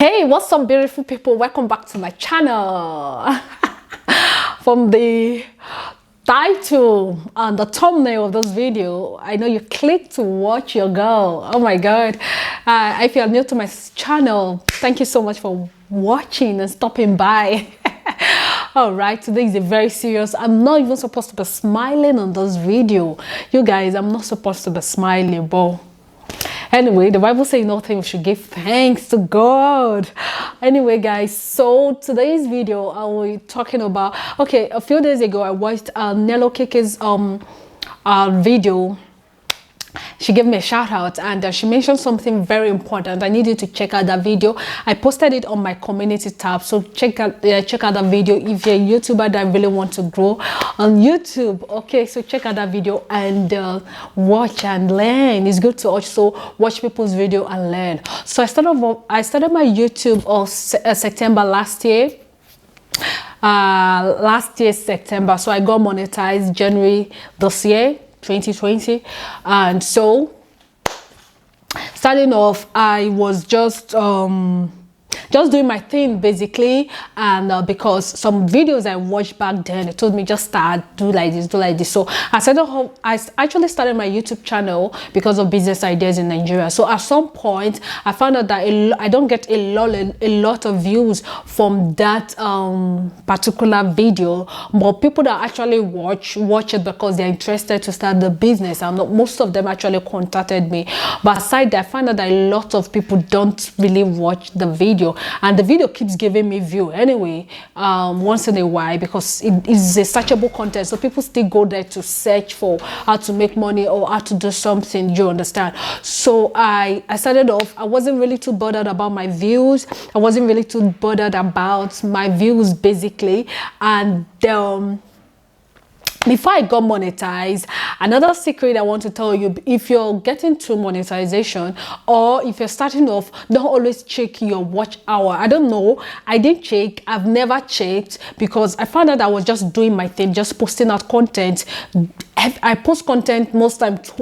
Hey, what's up, beautiful people? Welcome back to my channel. From the title and the thumbnail of this video, I know you clicked to watch your girl. Oh my god. If you're new to my channel, thank you so much for watching and stopping by. All right, today is a very serious. I'm not even supposed to be smiling on this video, you guys. I'm not supposed to be smiling, but anyway, the Bible says nothing we should give thanks to God. Anyway, guys, so today's video I will be talking about, okay, a few days ago I watched Nello Keke's video. She gave me a shout out and she mentioned something very important. I need you to check out that video. I posted it on my community tab, so check out that video if you're a YouTuber that really want to grow on YouTube. Okay, so check out that video and watch and learn. It's good to also watch people's video and learn. So I started my YouTube on September last year. Last year September, so I got monetized January this year 2020. And so starting off, I was just doing my thing basically, and because some videos I watched back then, it told me just start, do like this. So I actually started my YouTube channel because of business ideas in Nigeria. So at some point I found out that I don't get a lot of views from that particular video, but people that actually watch it because they're interested to start the business, and most of them actually contacted me. But aside that, I found out that a lot of people don't really watch the video, and the video keeps giving me view anyway, once in a while, because it is a searchable content, so people still go there to search for how to make money or how to do something, you understand. So I started off, I wasn't really too bothered about my views, I wasn't really too bothered about my views basically. And before I got monetized, another secret I want to tell you: if you're getting to monetization or if you're starting off, don't always check your watch hour. I don't know, I didn't check, I've never checked, because I found out I was just doing my thing, just posting out content. I post content most times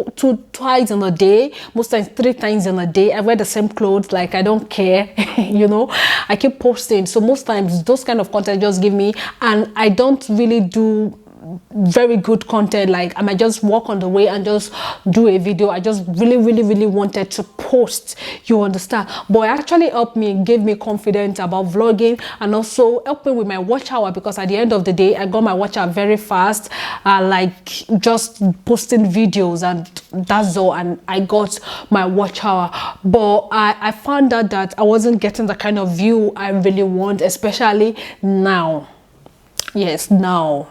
twice in a day, most times 3 times in a day. I wear the same clothes, like I don't care. You know, I keep posting, so most times those kind of content just give me, and I don't really do very good content. Like I might just walk on the way and just do a video. I just really wanted to post, you understand. But it actually helped me, gave me confidence about vlogging, and also helped me with my watch hour, because at the end of the day I got my watch hour very fast, like just posting videos, and that's all, and I got my watch hour. But I found out that I wasn't getting the kind of view I really want, especially now. Yes, now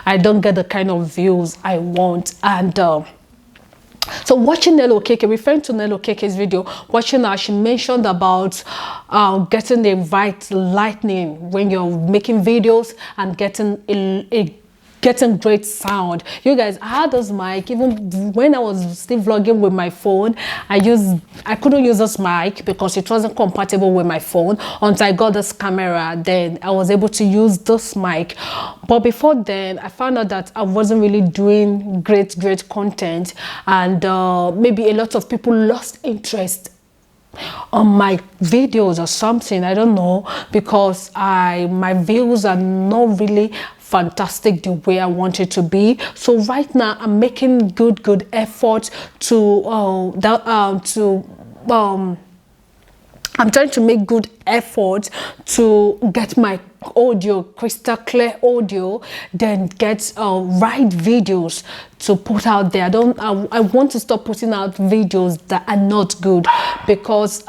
I don't get the kind of views I want. And so watching Nello Keke, referring to Nello Keke's video, watching her, she mentioned about getting the right lighting when you're making videos and getting great sound. You guys, I had this mic even when I was still vlogging with my phone. I couldn't use this mic because it wasn't compatible with my phone. Until I got this camera, then I was able to use this mic. But before then, I found out that I wasn't really doing great content, and maybe a lot of people lost interest on my videos or something, I don't know, because my views are not really fantastic the way I want it to be. So right now I'm making good effort I'm trying to make good effort to get my audio crystal clear audio, then get right videos to put out there. I want to stop putting out videos that are not good, because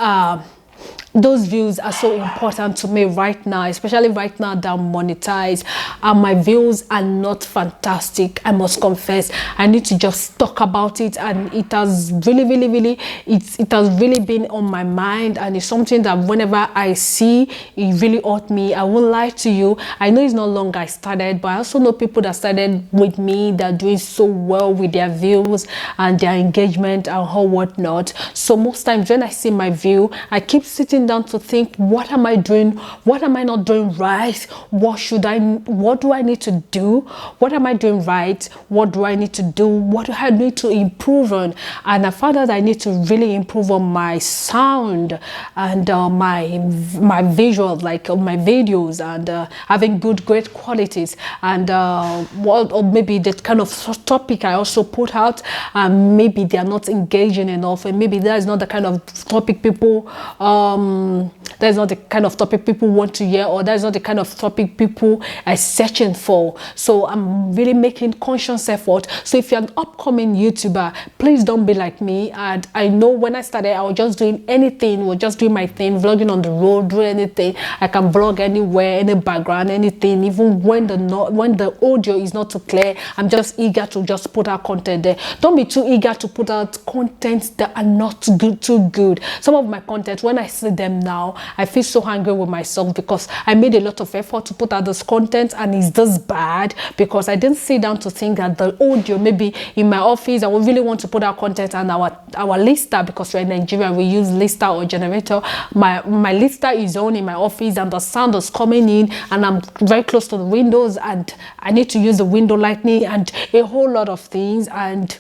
those views are so important to me right now, especially right now that I'm monetized, and my views are not fantastic. I must confess, I need to just talk about it, and it has really it has really been on my mind, and it's something that whenever I see, it really hurt me. I won't lie to you. I know it's not long I started, but I also know people that started with me that are doing so well with their views and their engagement and whatnot. So most times when I see my view, I keep sitting sitting down to think, what am I doing? What am I not doing right? What do I need to do? What am I doing right? What do I need to do? What do I need to improve on? And I found that I need to really improve on my sound and my visuals, like my videos, and having great qualities, and or maybe the kind of topic I also put out, maybe they are not engaging enough, and maybe that is not the kind of topic people that's not the kind of topic people want to hear, or that's not the kind of topic people are searching for. So I'm really making conscious effort. So if you're an upcoming YouTuber, please don't be like me. And I know when I started, I was just doing anything, was just doing my thing, vlogging on the road, doing anything. I can vlog anywhere, any background, anything, even when the audio is not too clear. I'm just eager to just put out content there. Don't be too eager to put out content that are not too good. Some of my content, when I see them now, I feel so angry with myself because I made a lot of effort to put out this content, and it's this bad because I didn't sit down to think that the audio, maybe in my office, I would really want to put out content, and our lister, because we're in Nigeria, we use lister or generator. My lister is on in my office, and the sound is coming in, and I'm very close to the windows, and I need to use the window lighting and a whole lot of things, and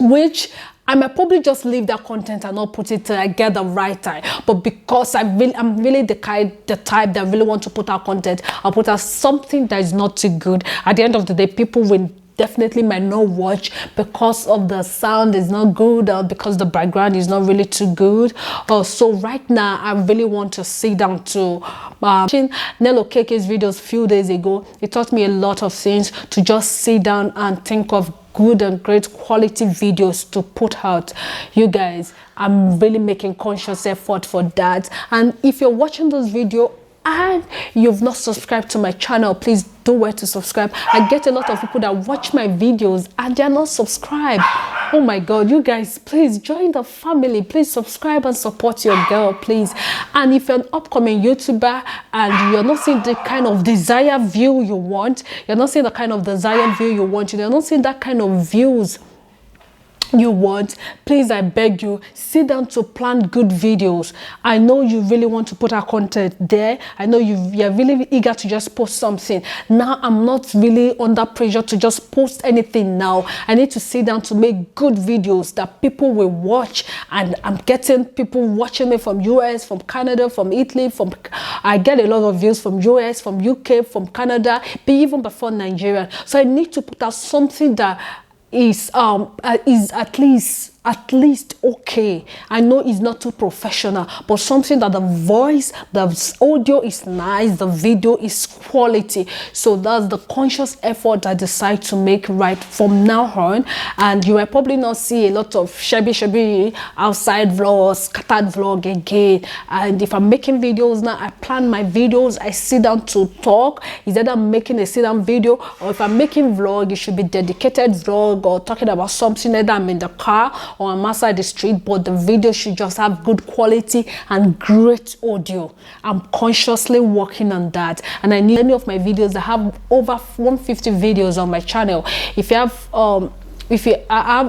which I might probably just leave that content and not put it till I get the right time. But because I'm really the type that really want to put out content, I'll put out something that is not too good. At the end of the day, people will definitely might not watch because of the sound is not good, or because the background is not really too good. So right now, I really want to sit down to watching Nello Keke's videos a few days ago. It taught me a lot of things to just sit down and think of good and great quality videos to put out. You guys, I'm really making conscious effort for that. And if you're watching this video and you've not subscribed to my channel, please do where to subscribe. I get a lot of people that watch my videos and they're not subscribed. Oh my god, you guys, please join the family. Please subscribe and support your girl, please. And if you're an upcoming YouTuber and you're not seeing the kind of desired view you want, you're not seeing the kind of desired view you want, you're not seeing that kind of views you want, please, I beg you, sit down to plan good videos. I know you really want to put our content there. I know you're really eager to just post something. Now I'm not really under pressure to just post anything now. I need to sit down to make good videos that people will watch, and I'm getting people watching me from US, from Canada, from Italy, I get a lot of views from US, from UK, from Canada, even before Nigeria. So I need to put out something that is at least okay. I know it's not too professional, but something that the voice, the audio is nice, the video is quality. So that's the conscious effort I decide to make right from now on. And you will probably not see a lot of shabby outside vlogs, scattered vlog again. And if I'm making videos now, I plan my videos, I sit down to talk. Is that I'm making a sit down video, or if I'm making vlog, it should be dedicated vlog or talking about something that I'm in the car or I'm outside the street, but the video should just have good quality and great audio. I'm consciously working on that, and I need any of my videos that have over 150 videos on my channel. I have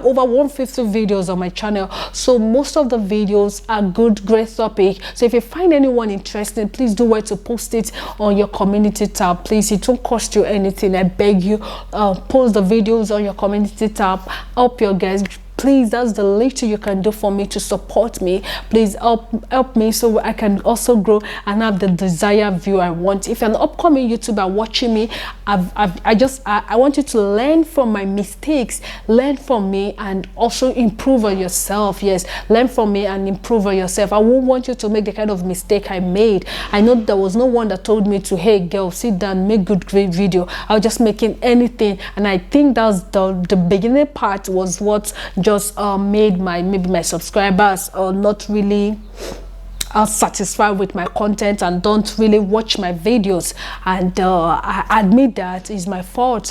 over 150 videos on my channel, so most of the videos are great topic. So if you find anyone interesting, please do where to post it on your community tab. Please, it won't cost you anything. I beg you, post the videos on your community tab. Help your guys. Please, that's the little you can do for me to support me. Please help me so I can also grow and have the desired view I want. If you're an upcoming YouTuber watching me, I want you to learn from my mistakes, learn from me, and also improve on yourself. Yes, learn from me and improve on yourself. I won't want you to make the kind of mistake I made. I know there was no one that told me to, hey girl, sit down, make great video. I was just making anything, and I think that's the beginning part was what just made maybe my subscribers not really satisfied with my content and don't really watch my videos. And I admit that is my fault,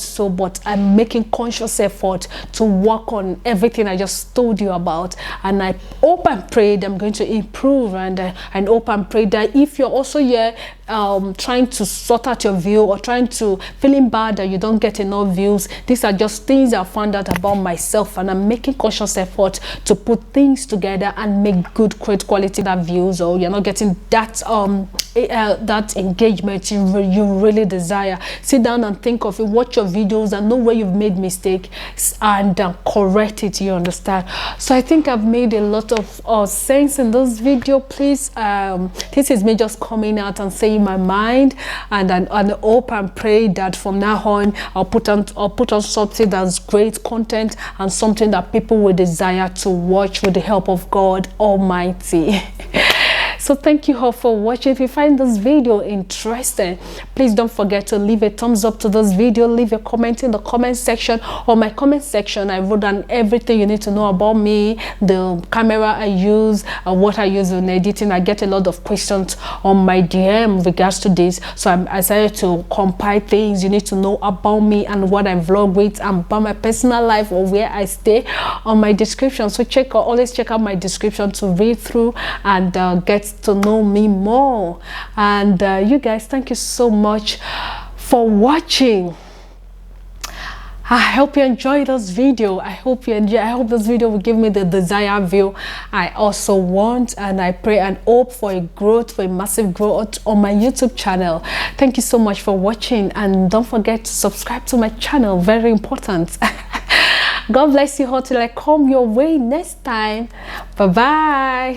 so but I'm making conscious effort to work on everything I just told you about, and I hope and pray that I'm going to improve, and hope and pray that if you're also here trying to sort out your view or trying to feeling bad that you don't get enough views. These are just things I found out about myself, and I'm making conscious effort to put things together and make good, great quality that views, or you're not getting that that engagement you really desire. Sit down and think of it, watch your videos and know where you've made mistake and correct it, you understand? So I think I've made a lot of sense in this video. Please, this is me just coming out and saying my mind, and hope and pray that from now on I'll put on something that's great content and something that people will desire to watch with the help of God Almighty. So thank you all for watching. If you find this video interesting, please don't forget to leave a thumbs up to this video, leave a comment in the comment section. On my comment section, I wrote down everything you need to know about me, the camera I use, what I use in editing. I get a lot of questions on my DM in regards to this, so I decided to compile things you need to know about me and what I vlog with, and about my personal life or where I stay on my description. So always check out my description to read through and get to know me more. And you guys, thank you so much for watching. I hope you enjoyed this video. I hope this video will give me the desired view I also want, and I pray and hope for a massive growth on my YouTube channel. Thank you so much for watching, and don't forget to subscribe to my channel, very important. God bless you all till I come your way next time. Bye bye.